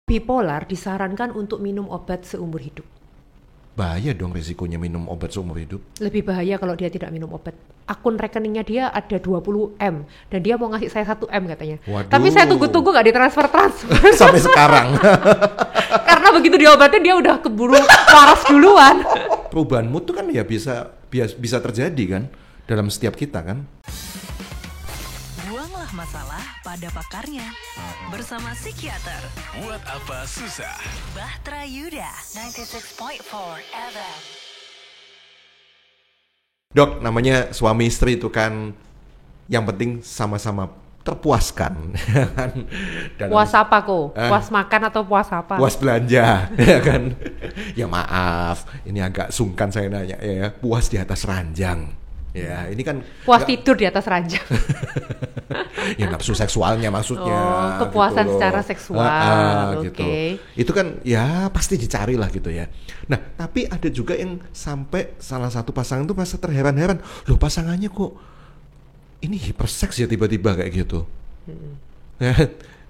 bipolar disarankan untuk minum obat seumur hidup. Bahaya dong risikonya minum obat seumur hidup. Lebih bahaya kalau dia tidak minum obat. Akun rekeningnya dia ada 20M dan dia mau ngasih saya 1M katanya. Waduh. Tapi saya tunggu-tunggu gak ditransfer Sampai sekarang. karena begitu diobatin dia udah keburu waras duluan. Perubahan mood tuh kan ya bisa terjadi kan dalam setiap kita kan. Buanglah masalah pada pakarnya bersama psikiater. Buat apa susah? Bahtera Yuda 96.4 FM. Dok, namanya suami istri itu kan yang penting sama-sama terpuaskan. Puas apa kok? Puas makan atau puas apa? Puas belanja, ya kan? Ya maaf, ini agak sungkan saya nanya ya. Puas di atas ranjang. Ya, ini kan puas tidur di atas ranjang. Ya nafsu seksualnya maksudnya. Oh, kepuasan gitu secara seksual. Gitu. Okay. Itu kan ya pasti dicari lah gitu ya. Nah, tapi ada juga yang sampai salah satu pasangan tuh masa terheran-heran, loh pasangannya kok ini hiperseks ya tiba-tiba kayak gitu.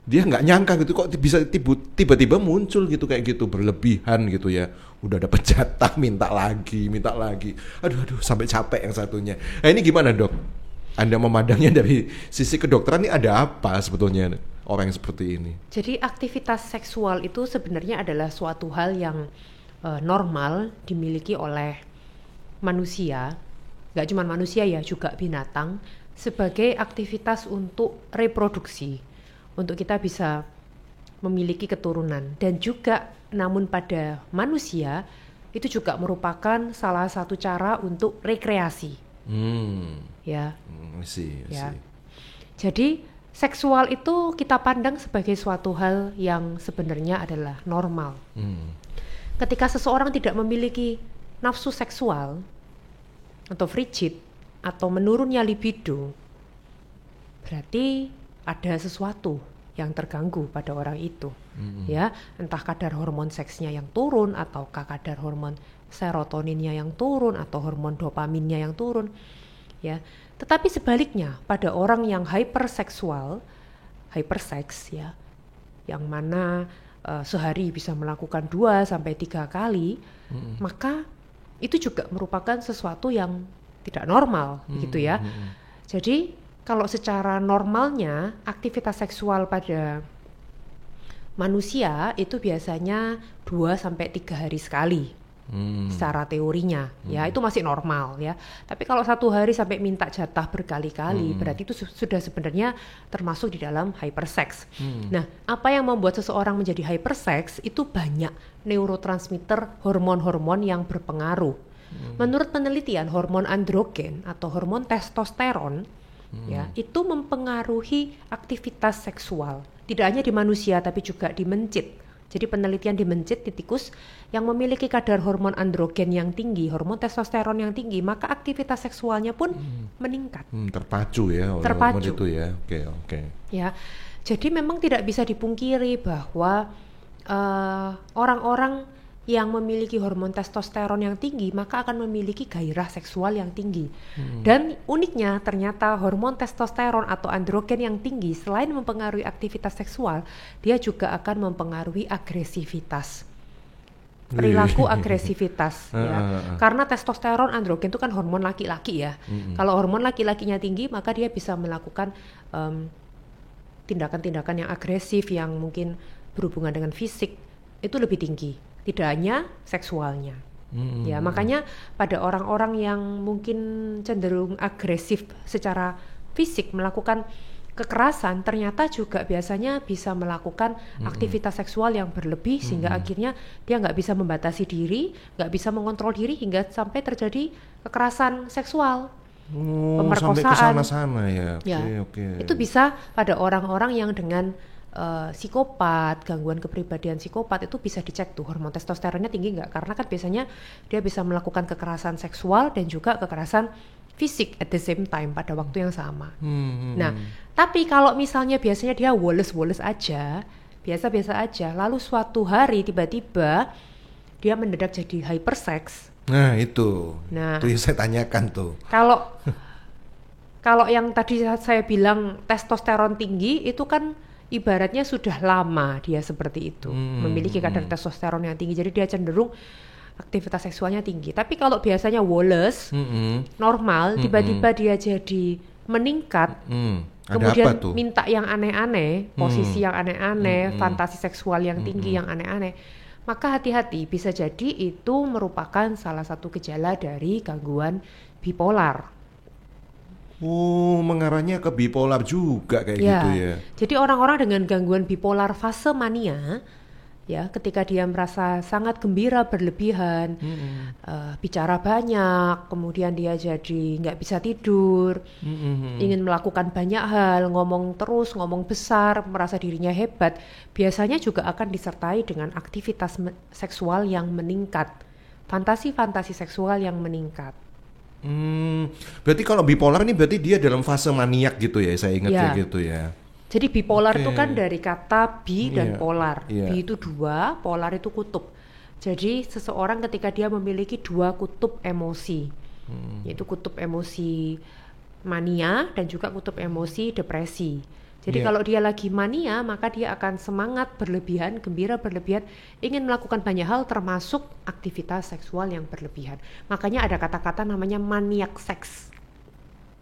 Dia nggak nyangka gitu kok bisa tiba-tiba muncul gitu kayak gitu berlebihan gitu ya. Udah dapet jatah minta lagi. Aduh sampai capek yang satunya. Nah ini gimana dok? Anda memandangnya dari sisi kedokteran ini ada apa sebetulnya orang yang seperti ini? Jadi aktivitas seksual itu sebenarnya adalah suatu hal yang normal dimiliki oleh manusia. Gak cuma manusia ya, juga binatang sebagai aktivitas untuk reproduksi. Untuk kita bisa memiliki keturunan dan juga namun pada manusia itu juga merupakan salah satu cara untuk rekreasi. Ya. Ya. Jadi seksual itu kita pandang sebagai suatu hal yang sebenarnya adalah normal. Ketika seseorang tidak memiliki nafsu seksual atau frigid atau menurunnya libido, berarti ada sesuatu yang terganggu pada orang itu, ya, entah kadar hormon seksnya yang turun, ataukah kadar hormon serotoninnya yang turun, atau hormon dopaminnya yang turun, ya. Tetapi sebaliknya pada orang yang hyperseks, ya, yang mana sehari bisa melakukan 2-3 kali, maka itu juga merupakan sesuatu yang tidak normal, gitu ya. Jadi kalau secara normalnya aktivitas seksual pada manusia itu biasanya 2-3 hari sekali secara teorinya, ya itu masih normal ya. Tapi kalau 1 hari sampai minta jatah berkali-kali, berarti itu sudah sebenarnya termasuk di dalam hyperseks. Nah, apa yang membuat seseorang menjadi hyperseks itu banyak neurotransmitter, hormon-hormon yang berpengaruh. Menurut penelitian, hormon androgen atau hormon testosteron ya, itu mempengaruhi aktivitas seksual. Tidak hanya di manusia tapi juga di mencit. Jadi penelitian di mencit, di tikus yang memiliki kadar hormon androgen yang tinggi, hormon testosteron yang tinggi, maka aktivitas seksualnya pun meningkat. Terpacu ya oleh hormon itu ya. Oke. Ya. Jadi memang tidak bisa dipungkiri bahwa orang-orang yang memiliki hormon testosteron yang tinggi maka akan memiliki gairah seksual yang tinggi. Dan uniknya ternyata hormon testosteron atau androgen yang tinggi selain mempengaruhi aktivitas seksual, dia juga akan mempengaruhi agresivitas. Perilaku agresivitas ya. Karena testosteron, androgen itu kan hormon laki-laki ya. Kalau hormon laki-lakinya tinggi maka dia bisa melakukan tindakan-tindakan yang agresif yang mungkin berhubungan dengan fisik itu lebih tinggi. Tidak hanya seksualnya, ya makanya pada orang-orang yang mungkin cenderung agresif secara fisik melakukan kekerasan, ternyata juga biasanya bisa melakukan aktivitas seksual yang berlebih sehingga akhirnya dia nggak bisa membatasi diri, nggak bisa mengontrol diri hingga sampai terjadi kekerasan seksual, pemerkosaan. Sampai kesana-sana ya. Oke. Itu bisa pada orang-orang yang dengan psikopat, gangguan kepribadian psikopat itu bisa dicek tuh hormon testosteronnya tinggi nggak, karena kan biasanya dia bisa melakukan kekerasan seksual dan juga kekerasan fisik at the same time pada waktu yang sama. Nah, tapi kalau misalnya biasanya dia woles-woles aja, biasa-biasa aja, lalu suatu hari tiba-tiba dia mendadak jadi hyperseks. Nah itu yang saya tanyakan tuh. Kalau yang tadi saya bilang testosteron tinggi itu kan ibaratnya sudah lama dia seperti itu, memiliki kadar testosteron yang tinggi, jadi dia cenderung aktivitas seksualnya tinggi. Tapi kalau biasanya Wallace normal, tiba-tiba dia jadi meningkat, kemudian apa tuh? minta yang aneh-aneh, posisi yang aneh-aneh, fantasi seksual yang tinggi yang aneh-aneh, maka hati-hati, bisa jadi itu merupakan salah satu gejala dari gangguan bipolar. Oh, mengarahnya ke bipolar juga kayak gitu ya. Jadi orang-orang dengan gangguan bipolar fase mania, ya, ketika dia merasa sangat gembira berlebihan, bicara banyak, kemudian dia jadi nggak bisa tidur, ingin melakukan banyak hal, ngomong terus, ngomong besar, merasa dirinya hebat, biasanya juga akan disertai dengan aktivitas seksual yang meningkat, fantasi-fantasi seksual yang meningkat. Berarti kalau bipolar ini berarti dia dalam fase maniak gitu ya, saya ingat ya gitu ya. Jadi bipolar itu kan dari kata bi dan polar. Bi itu dua, polar itu kutub. Jadi seseorang ketika dia memiliki dua kutub emosi, yaitu kutub emosi mania dan juga kutub emosi depresi. Jadi kalau dia lagi mania, maka dia akan semangat berlebihan, gembira berlebihan, ingin melakukan banyak hal termasuk aktivitas seksual yang berlebihan. Makanya ada kata-kata namanya maniak seks.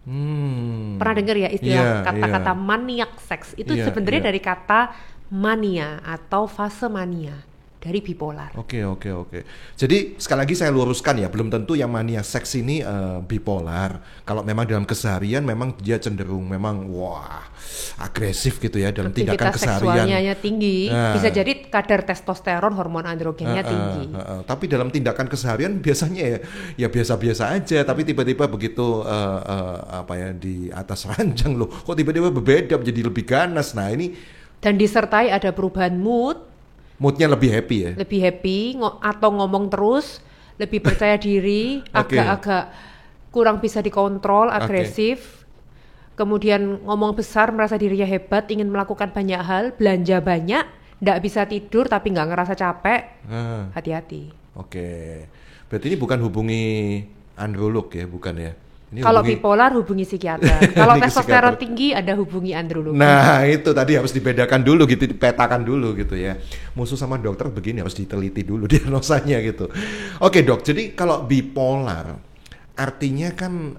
Pernah dengar ya istilah kata-kata maniak seks? Itu sebenarnya dari kata mania atau fase mania dari bipolar. Oke. Jadi sekali lagi saya luruskan ya, belum tentu yang mania seks ini bipolar. Kalau memang dalam keseharian memang dia cenderung memang agresif gitu ya dalam tindakan keseharian. Aktivitas seksualnya tinggi, bisa jadi kadar testosteron, hormon androgennya tinggi. Tapi dalam tindakan keseharian biasanya ya biasa-biasa aja. Tapi tiba-tiba begitu di atas ranjang loh, kok tiba-tiba berbeda menjadi lebih ganas. Nah ini dan disertai ada perubahan moodnya lebih happy ya? Lebih happy, atau ngomong terus, lebih percaya diri, agak-agak kurang bisa dikontrol, agresif, kemudian ngomong besar, merasa dirinya hebat, ingin melakukan banyak hal, belanja banyak, nggak bisa tidur tapi nggak ngerasa capek, hati-hati. Berarti ini bukan hubungi androlog ya, bukan ya? Kalau bipolar hubungi psikiater. Kalau testosteron tinggi ada hubungi andrologi. Nah itu tadi harus dibedakan dulu gitu, dipetakan dulu gitu ya. Musuh sama dokter begini harus diteliti dulu diagnosanya gitu. Oke dok, jadi kalau bipolar artinya kan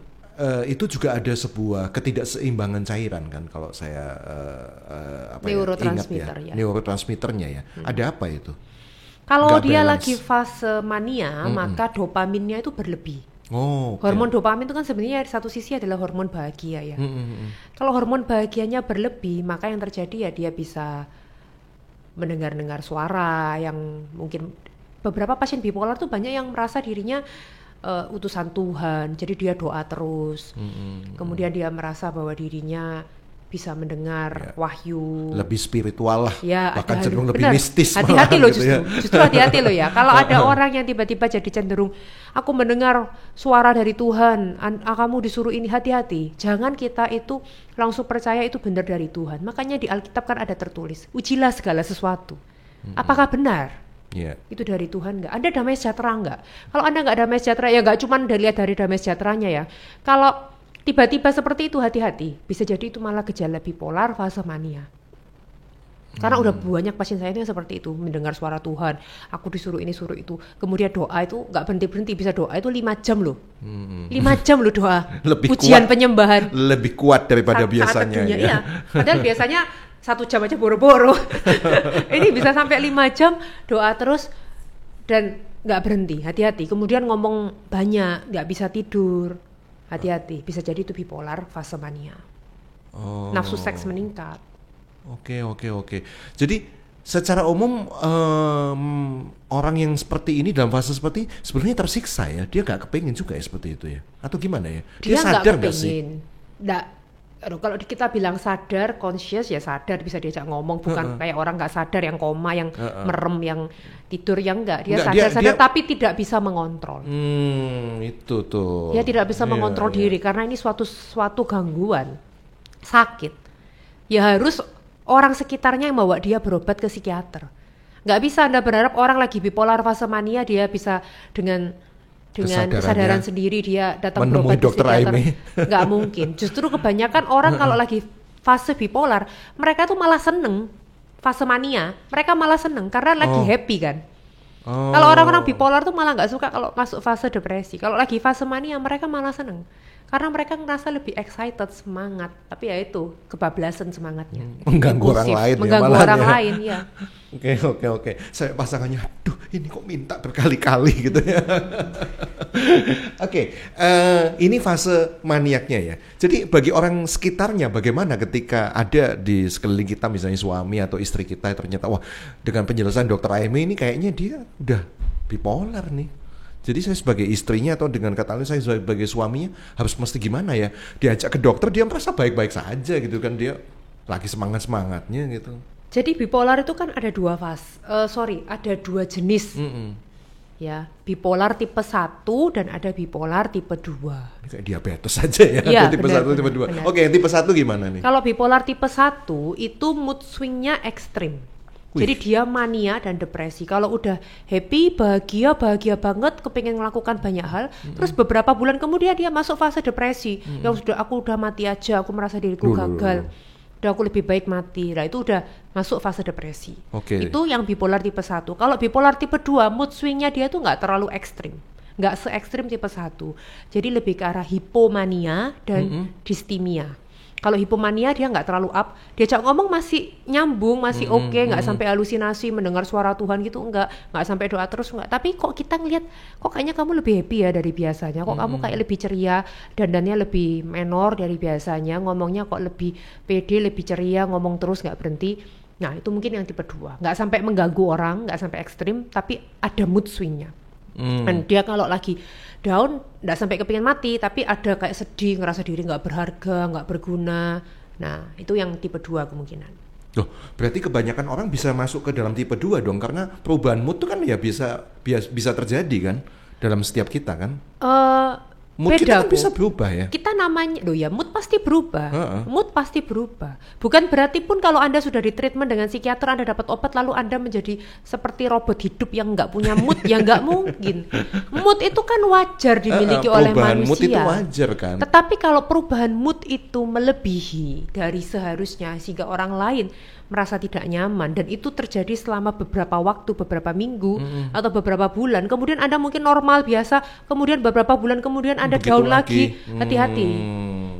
itu juga ada sebuah ketidakseimbangan cairan kan kalau saya neurotransmitter ingat ya. Neurotransmitternya ya. Ada apa itu? Kalau dia lagi fase mania, maka dopaminnya itu berlebih. Hormon dopamin itu kan sebenarnya di satu sisi adalah hormon bahagia ya. Kalau hormon bahagianya berlebih, maka yang terjadi ya dia bisa mendengar-dengar suara yang mungkin beberapa pasien bipolar tuh banyak yang merasa dirinya utusan Tuhan, jadi dia doa terus. Kemudian dia merasa bahwa dirinya bisa mendengar wahyu, lebih spiritual lah, bahkan cenderung lebih benar. mistis. Hati-hati loh gitu justru hati-hati loh ya. Kalau ada orang yang tiba-tiba jadi cenderung, aku mendengar suara dari Tuhan, kamu disuruh ini, hati-hati. Jangan kita itu langsung percaya itu benar dari Tuhan. Makanya di Alkitab kan ada tertulis, ujilah segala sesuatu. Apakah benar? Itu dari Tuhan nggak? Anda damai sejahtera nggak? Kalau Anda nggak damai sejahtera, ya nggak cuma dilihat dari damai sejahteranya ya. Kalau tiba-tiba seperti itu, hati-hati. Bisa jadi itu malah gejala bipolar fase mania. Karena udah banyak pasien saya itu yang seperti itu, mendengar suara Tuhan, aku disuruh ini, suruh itu. Kemudian doa itu nggak berhenti-berhenti, bisa doa itu 5 jam loh. 5 jam loh doa. Lebih ujian kuat, penyembahan. Lebih kuat daripada biasanya. Iya. Padahal biasanya 1 jam aja boro-boro. Ini bisa sampai 5 jam doa terus dan nggak berhenti, hati-hati. Kemudian ngomong banyak, nggak bisa tidur. Hati-hati, bisa jadi itu bipolar fase mania. Nafsu seks meningkat. Oke. Jadi secara umum orang yang seperti ini dalam fase seperti sebenarnya tersiksa ya, dia nggak kepingin juga ya seperti itu ya, atau gimana ya? Dia sadar nggak sih? Kalau kita bilang sadar, conscious ya sadar, bisa diajak ngomong, bukan kayak orang nggak sadar yang koma, yang merem, yang tidur, yang enggak. Dia sadar tapi tidak bisa mengontrol. Itu tuh. Dia tidak bisa mengontrol diri karena ini suatu gangguan, sakit. Ya harus orang sekitarnya yang bawa dia berobat ke psikiater. Nggak bisa Anda berharap orang lagi bipolar fase mania dia bisa dengan kesadaran sendiri dia datang berobat ke psikiater. Nggak mungkin. Justru kebanyakan orang kalau lagi fase bipolar, mereka tuh malah seneng. Fase mania, mereka malah seneng karena lagi happy kan. Kalau orang-orang bipolar tuh malah nggak suka kalau masuk fase depresi. Kalau lagi fase mania, mereka malah seneng. Karena mereka ngerasa lebih excited, semangat. Tapi ya itu, kebablasan semangatnya. Mengganggu orang lain ya, mengganggu malahan orang ya. lain, ya. Oke. Saya pasangannya, aduh ini kok minta berkali-kali gitu ya. Oke, ini fase maniaknya ya. Jadi bagi orang sekitarnya bagaimana ketika ada di sekeliling kita misalnya suami atau istri kita ternyata wah dengan penjelasan dokter Amy ini kayaknya dia udah bipolar nih. Jadi saya sebagai istrinya atau dengan kata lain saya sebagai suaminya harus mesti gimana ya? Diajak ke dokter dia merasa baik-baik saja gitu kan, dia lagi semangat-semangatnya gitu. Jadi bipolar itu kan ada ada dua jenis. Ya, bipolar tipe 1 dan ada bipolar tipe 2. Ini kayak diabetes saja ya, Iya, tipe 1 tipe 2. Benar. Oke, yang tipe 1 gimana nih? Kalau bipolar tipe 1 itu mood swing-nya ekstrim. Jadi dia mania dan depresi. Kalau udah happy, bahagia banget, kepingin melakukan banyak hal, terus beberapa bulan kemudian dia masuk fase depresi. Yang aku udah mati aja, aku merasa diriku gagal. Udah aku lebih baik mati. Nah, itu udah masuk fase depresi. Itu yang bipolar tipe 1. Kalau bipolar tipe 2, mood swing-nya dia tuh nggak terlalu ekstrim. Nggak se-ekstrim tipe 1. Jadi lebih ke arah hipomania dan distimia. Kalau hipomania dia nggak terlalu up, diajak ngomong masih nyambung, masih oke, nggak sampai halusinasi, mendengar suara Tuhan gitu, nggak sampai doa terus, nggak. Tapi kok kita ngelihat, kok kayaknya kamu lebih happy ya dari biasanya, kok kamu kayak lebih ceria, dandannya lebih menor dari biasanya, ngomongnya kok lebih pede, lebih ceria, ngomong terus nggak berhenti. Nah itu mungkin yang tipe 2, nggak sampai mengganggu orang, nggak sampai ekstrim, tapi ada mood swingnya. Dan dia kalau lagi down nggak sampai kepingin mati, tapi ada kayak sedih, ngerasa diri nggak berharga, nggak berguna. Nah itu yang tipe 2 kemungkinan. Loh, berarti kebanyakan orang bisa masuk ke dalam tipe 2 dong, karena perubahan mood itu kan ya bisa terjadi kan dalam setiap kita kan. Mood kita kan bisa berubah ya. Kita namanya, mood pasti berubah. Mood pasti berubah. Bukan berarti pun kalau Anda sudah di treatment dengan psikiater, Anda dapat obat lalu Anda menjadi seperti robot hidup yang nggak punya mood, ya nggak mungkin. Mood itu kan wajar dimiliki oleh manusia. Perubahan mood itu wajar kan. Tetapi kalau perubahan mood itu melebihi dari seharusnya sehingga orang lain merasa tidak nyaman, dan itu terjadi selama beberapa waktu, beberapa minggu atau beberapa bulan, kemudian Anda mungkin normal biasa, kemudian beberapa bulan kemudian Anda down lagi. Hati-hati,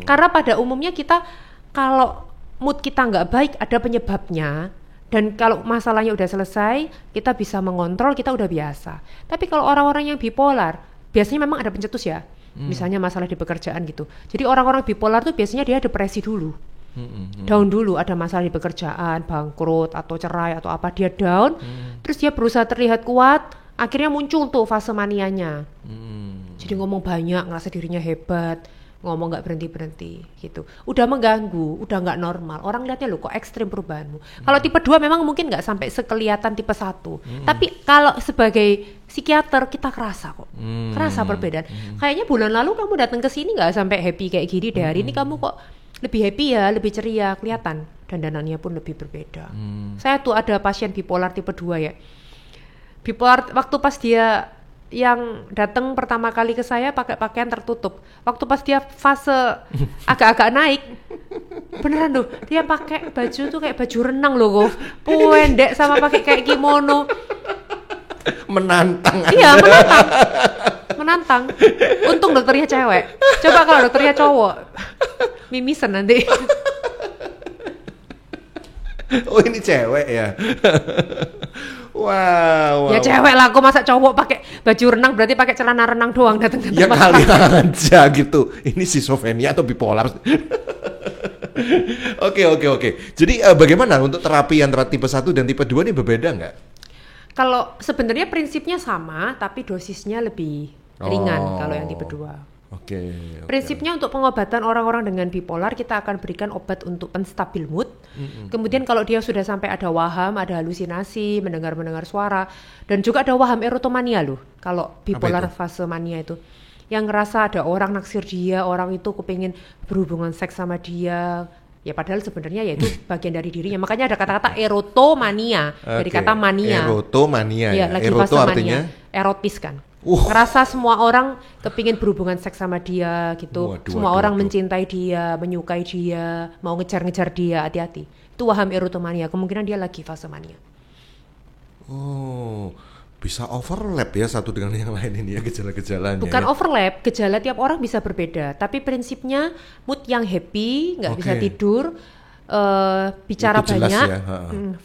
karena pada umumnya kita kalau mood kita nggak baik ada penyebabnya, dan kalau masalahnya udah selesai kita bisa mengontrol, kita udah biasa. Tapi kalau orang-orang yang bipolar biasanya memang ada pencetus ya, misalnya masalah di pekerjaan gitu. Jadi orang-orang bipolar tuh biasanya dia depresi dulu, down dulu, ada masalah di pekerjaan, bangkrut atau cerai atau apa, dia down, terus dia berusaha terlihat kuat, akhirnya muncul tuh fase manianya. Jadi ngomong banyak, ngerasa dirinya hebat, ngomong nggak berhenti gitu, udah mengganggu, udah nggak normal. Orang lihatnya loh kok ekstrim perubahanmu. Kalau tipe 2 memang mungkin nggak sampai sekelihatan tipe 1, tapi kalau sebagai psikiater kita kerasa kok, kerasa perbedaan. Kayaknya bulan lalu kamu datang ke sini nggak sampai happy kayak gini deh, hari ini kamu kok lebih happy ya, lebih ceria, kelihatan dandanannya pun lebih berbeda. Saya tuh ada pasien bipolar tipe 2 ya. Bipolar waktu pas dia yang datang pertama kali ke saya pakai pakaian tertutup. Waktu pas dia fase agak-agak naik, beneran loh, dia pakai baju tuh kayak baju renang loh, pendek sama pakai kayak kimono. Menantang. Iya, menantang. Untung dokternya cewek. Coba kalau dokternya cowok, mimisan nanti. Oh ini cewek ya. Wow. Ya cewek lah, aku masa cowok pakai baju renang, berarti pakai celana renang doang datang ke Ya tempat kali aja gitu. Ini schizophrenia atau bipolar? Oke. Jadi bagaimana untuk terapi antara tipe 1 dan tipe 2 ini berbeda nggak? Kalau sebenarnya prinsipnya sama, tapi dosisnya lebih ringan kalau yang tipe 2. Oke. Prinsipnya untuk pengobatan orang-orang dengan bipolar, kita akan berikan obat untuk penstabil mood. Kemudian kalau dia sudah sampai ada waham, ada halusinasi, mendengar suara, dan juga ada waham erotomania loh. Kalau bipolar fase mania itu, yang ngerasa ada orang naksir dia, orang itu kepingin berhubungan seks sama dia. Ya padahal sebenarnya ya itu bagian dari dirinya. Makanya ada kata-kata erotomania, dari kata mania. Erotomania ya. Lagi Eroto fase artinya mania, erotis kan. Ngerasa semua orang kepingin berhubungan seks sama dia gitu. Semua orang mencintai dia, menyukai dia, mau ngejar-ngejar dia. Hati-hati. Itu waham erotomania. Kemungkinan dia lagi fase mania. Oh, bisa overlap ya satu dengan yang lain ini ya gejala-gejalanya. Bukan ya? overlap, gejala tiap orang bisa berbeda. Tapi prinsipnya mood yang happy, nggak bisa tidur, bicara itu jelas banyak, ya,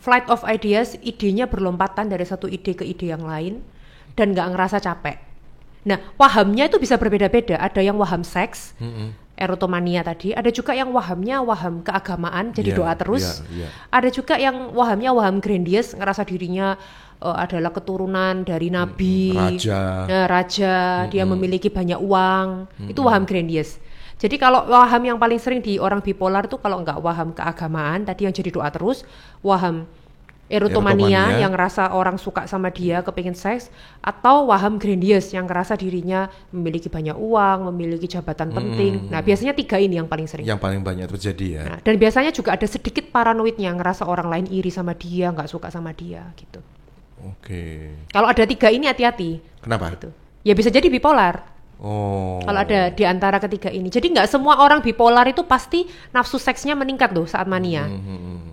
flight of ideas, idenya berlompatan dari satu ide ke ide yang lain, dan nggak ngerasa capek. Nah, wahamnya itu bisa berbeda-beda. Ada yang waham seks, erotomania tadi. Ada juga yang wahamnya waham keagamaan, jadi doa terus. Ada juga yang wahamnya waham grandiose, ngerasa dirinya adalah keturunan dari nabi, raja, dia memiliki banyak uang. Itu waham grandiose. Jadi kalau waham yang paling sering di orang bipolar itu kalau nggak waham keagamaan, tadi yang jadi doa terus, waham erotomania yang ngerasa orang suka sama dia, kepingin seks, atau waham grandiose yang ngerasa dirinya memiliki banyak uang, memiliki jabatan penting. Nah, biasanya 3 ini yang paling sering. Yang paling banyak terjadi ya. Nah, dan biasanya juga ada sedikit paranoidnya, ngerasa orang lain iri sama dia, nggak suka sama dia, gitu. Oke. Kalau ada 3 ini hati-hati. Kenapa? Gitu. Ya bisa jadi bipolar. Kalau ada di antara ketiga ini. Jadi nggak semua orang bipolar itu pasti nafsu seksnya meningkat loh saat mania.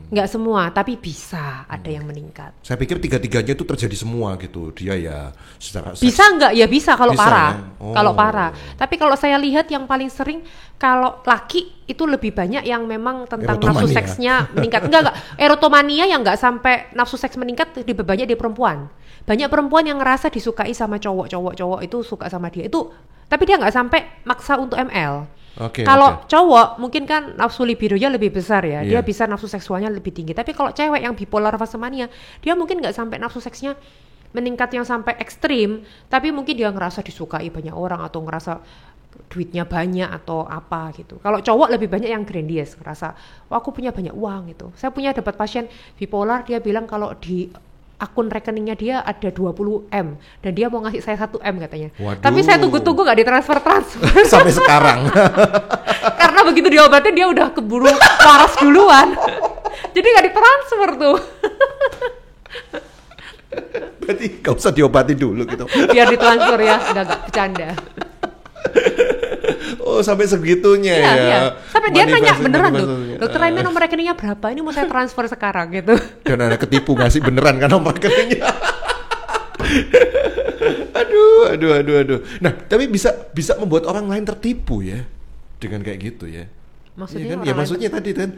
Nggak semua, tapi bisa ada yang meningkat. Saya pikir 3-tiganya itu terjadi semua gitu. Dia ya secara seks. Bisa nggak? Ya bisa kalau Bisa, parah. ya? Kalau parah. Tapi kalau saya lihat yang paling sering kalau laki itu lebih banyak yang memang tentang nafsu seksnya meningkat. Enggak. Erotomania yang nggak sampai nafsu seks meningkat lebih banyak di perempuan. Banyak perempuan yang ngerasa disukai sama cowok itu suka sama dia. Itu tapi dia nggak sampai maksa untuk ML. Kalau cowok mungkin kan nafsu libidonya lebih besar ya, dia bisa nafsu seksualnya lebih tinggi. Tapi kalau cewek yang bipolar fase mania, dia mungkin nggak sampai nafsu seksnya meningkat yang sampai ekstrim, tapi mungkin dia ngerasa disukai banyak orang atau ngerasa duitnya banyak atau apa gitu. Kalau cowok lebih banyak yang grandiose, ngerasa aku punya banyak uang gitu. Saya punya dapat pasien bipolar, dia bilang kalau di akun rekeningnya dia ada 20M dan dia mau ngasih saya 1M katanya. Waduh. Tapi saya tunggu-tunggu gak ditransfer sampai sekarang. Karena begitu diobatin dia udah keburu waras duluan. Jadi gak ditransfer tuh. Berarti gak usah diobati dulu gitu. Biar ditransfer ya, gak bercanda. Oh, sampai segitunya ya. Iya. Sampai dia nanya beneran tuh. Dokter Raymond nomor rekeningnya berapa? Ini mau saya transfer sekarang gitu. Dan ada ketipu ngasih beneran kan nomor rekeningnya. Aduh. Nah, tapi bisa membuat orang lain tertipu ya dengan kayak gitu ya. Maksudnya ya kan? Ya maksudnya tadi kan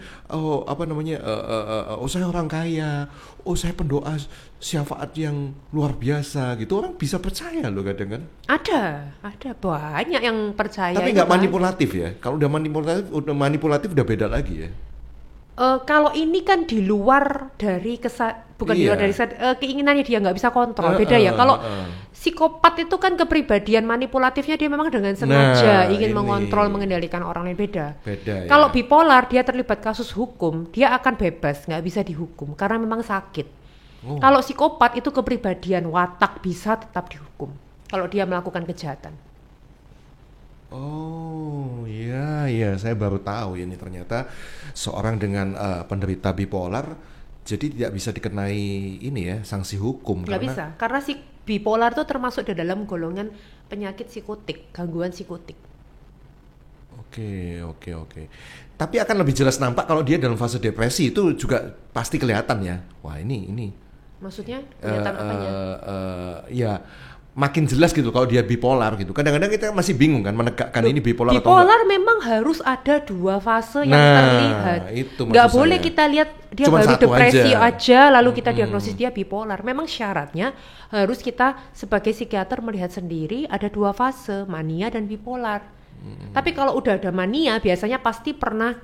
saya orang kaya, saya pendoa syafaat yang luar biasa gitu, orang bisa percaya loh kadang kan. Ada banyak yang percaya. Tapi nggak manipulatif ya. Kalau udah manipulatif udah beda lagi ya. Kalau ini kan di luar dari di luar dari keinginannya dia nggak bisa kontrol, beda ya. Kalau psikopat itu kan kepribadian manipulatifnya dia memang dengan sengaja ingin mengontrol, mengendalikan orang lain, beda ya. Kalau bipolar dia terlibat kasus hukum, dia akan bebas, nggak bisa dihukum karena memang sakit. Kalau psikopat itu kepribadian watak bisa tetap dihukum kalau dia melakukan kejahatan. Oh iya, saya baru tahu ini ternyata seorang dengan penderita bipolar jadi tidak bisa dikenai ini ya sanksi hukum. Nggak bisa, karena si bipolar itu termasuk di dalam golongan penyakit psikotik, gangguan psikotik. Oke. Tapi akan lebih jelas nampak kalau dia dalam fase depresi, itu juga pasti kelihatan ya. Wah ini. Maksudnya kelihatan apanya? Ya. Makin jelas gitu kalau dia bipolar gitu. Kadang-kadang kita masih bingung kan menegakkan ini bipolar atau enggak. Bipolar memang harus ada 2 fase yang terlihat. Nggak boleh kita lihat dia cuma baru depresi aja lalu kita diagnosis dia bipolar. Memang syaratnya harus kita sebagai psikiater melihat sendiri ada 2 fase, mania dan bipolar. Tapi kalau udah ada mania biasanya pasti pernah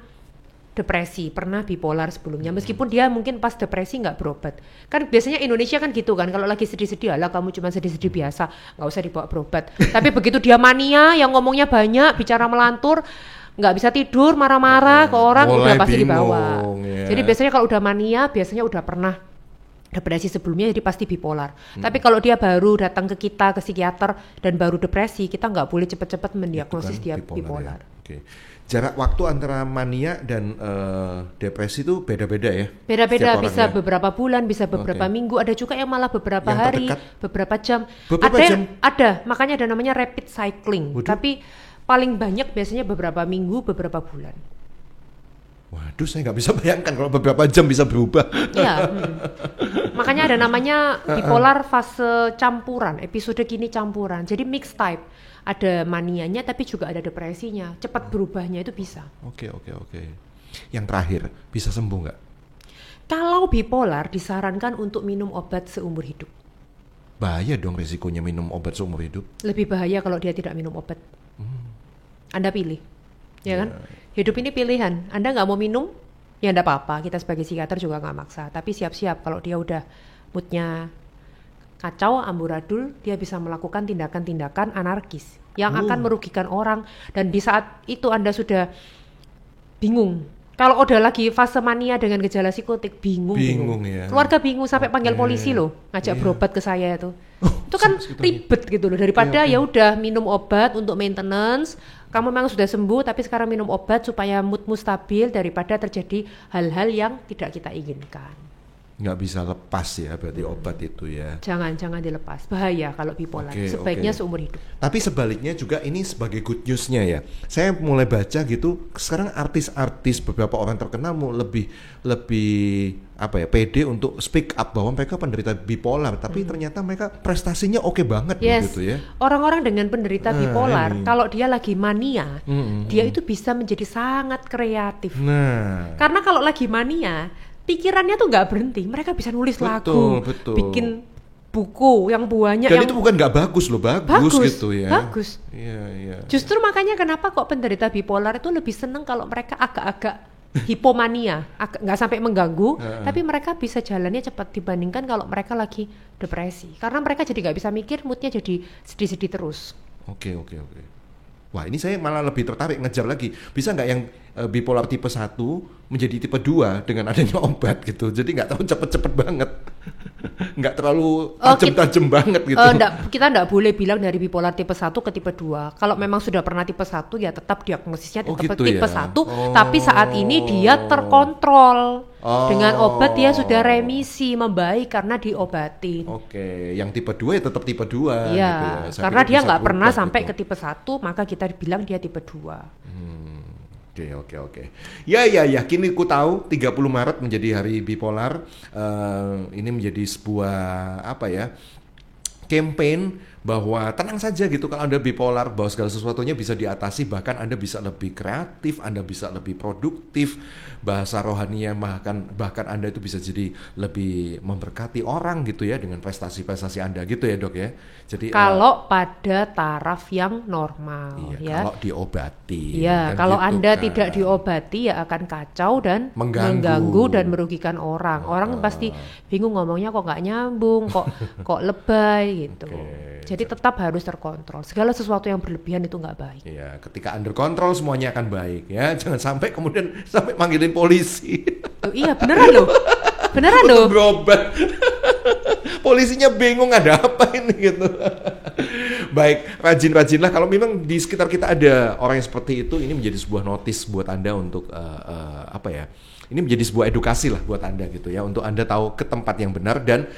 depresi, pernah bipolar sebelumnya, meskipun dia mungkin pas depresi nggak berobat. Kan biasanya Indonesia kan gitu kan, kalau lagi sedih-sedih, alah kamu cuma sedih-sedih biasa, nggak usah dibawa berobat. Tapi begitu dia mania, yang ngomongnya banyak, bicara melantur, nggak bisa tidur, marah-marah ke orang, udah pasti dibawa. Ya. Jadi biasanya kalau udah mania, biasanya udah pernah depresi sebelumnya, jadi pasti bipolar. Tapi kalau dia baru datang ke kita, ke psikiater, dan baru depresi, kita nggak boleh cepat-cepat mendiagnosis dia bipolar. Ya. Oke. jarak waktu antara mania dan depresi itu beda-beda ya? Beda-beda, Setiap bisa orang ya? beberapa bulan, bisa beberapa minggu, ada juga yang malah beberapa Yang hari, terdekat? beberapa jam. Beberapa ada, jam? ada, makanya ada namanya rapid cycling. Waduh. Tapi paling banyak biasanya beberapa minggu, beberapa bulan. Waduh, saya nggak bisa bayangkan kalau beberapa jam bisa berubah. Iya. Makanya ada namanya bipolar fase campuran, episode kini campuran. Jadi mixed type. Ada manianya tapi juga ada depresinya. Cepat berubahnya itu bisa. Oke. Yang terakhir, bisa sembuh nggak? Kalau bipolar disarankan untuk minum obat seumur hidup. Bahaya dong resikonya minum obat seumur hidup. Lebih bahaya kalau dia tidak minum obat. Anda pilih, ya kan? Hidup ini pilihan. Anda nggak mau minum, ya nggak apa-apa. Kita sebagai psikiater juga nggak maksa. Tapi siap-siap kalau dia udah moodnya kacau, amburadul, dia bisa melakukan tindakan-tindakan anarkis yang akan merugikan orang. Dan di saat itu Anda sudah bingung. Kalau udah lagi fase mania dengan gejala psikotik, bingung. Ya. Keluarga bingung sampai panggil polisi loh, ngajak berobat ke saya itu. Itu kan ribet gitu loh, daripada ya udah minum obat untuk maintenance. Kamu memang sudah sembuh tapi sekarang minum obat supaya moodmu stabil, daripada terjadi hal-hal yang tidak kita inginkan. Nggak bisa lepas ya berarti obat itu ya. Jangan dilepas, bahaya kalau bipolar. Sebaiknya seumur hidup. Tapi sebaliknya juga ini sebagai good news-nya ya. Saya mulai baca gitu, sekarang artis-artis beberapa orang terkenal mau lebih pede untuk speak up bahwa mereka penderita bipolar, tapi ternyata mereka prestasinya oke banget gitu ya. Orang-orang dengan penderita bipolar, kalau dia lagi mania, dia itu bisa menjadi sangat kreatif. Karena kalau lagi mania, pikirannya tuh nggak berhenti, mereka bisa nulis lagu, bikin buku yang banyak. Dan itu bukan nggak bagus loh, bagus gitu ya. Bagus. Iya. Justru makanya kenapa kok penderita bipolar itu lebih seneng kalau mereka agak-agak hipomania, nggak sampai mengganggu, tapi mereka bisa jalannya cepat dibandingkan kalau mereka lagi depresi. Karena mereka jadi nggak bisa mikir, moodnya jadi sedih-sedih terus. Oke. Wah, ini saya malah lebih tertarik ngejar lagi. Bisa nggak yang bipolar tipe 1 menjadi tipe 2 dengan adanya obat gitu. Jadi nggak terlalu cepet-cepet banget. Nggak terlalu tajam-tajam banget gitu. Kita nggak boleh bilang dari bipolar tipe 1 ke tipe 2. Kalau memang sudah pernah tipe 1 ya tetap diagnosisnya tipe ya? 1. Tapi saat ini dia terkontrol. Dengan obat dia sudah remisi, membaik karena diobatin. Oke, yang tipe 2 ya tetap tipe 2 Iya, gitu ya. karena dia nggak pernah sampai ke tipe 1, maka kita bilang dia tipe 2. Oke. Ya, kini ku tahu 30 Maret menjadi hari bipolar. Ini menjadi sebuah campaign bahwa tenang saja gitu kalau Anda bipolar, bahwa segala sesuatunya bisa diatasi, bahkan Anda bisa lebih kreatif, Anda bisa lebih produktif, bahasa rohaninya bahkan Anda itu bisa jadi lebih memberkati orang gitu ya dengan prestasi-prestasi Anda gitu ya, Dok ya. Jadi kalau pada taraf yang normal ya. Kalau diobati. Iya, kalau gitu Anda tidak diobati ya akan kacau dan mengganggu dan merugikan orang. Orang pasti bingung ngomongnya kok nggak nyambung, kok lebay gitu. Jadi tetap harus terkontrol. Segala sesuatu yang berlebihan itu nggak baik. Iya, ketika under control semuanya akan baik ya. Jangan sampai kemudian manggilin polisi. Iya, beneran loh. Untuk berobat. Polisinya bingung ada apa ini gitu. Baik, rajin-rajinlah kalau memang di sekitar kita ada orang yang seperti itu. Ini menjadi sebuah notis buat Anda untuk ini menjadi sebuah edukasi lah buat Anda gitu ya, untuk Anda tahu ke tempat yang benar dan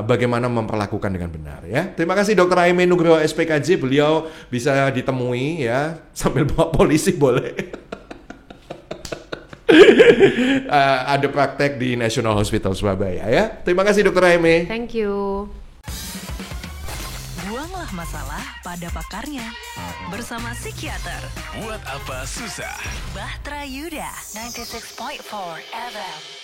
bagaimana memperlakukan dengan benar ya. Terima kasih Dr. Aimee Nugroho SPKJ, beliau bisa ditemui ya sambil bawa polisi boleh. Ada praktek di National Hospital Surabaya ya. Terima kasih Dr. Aimee. Thank you. Buanglah masalah pada pakarnya. Bersama psikiater. Buat apa susah? Bahtera Yuda 96.4 FM.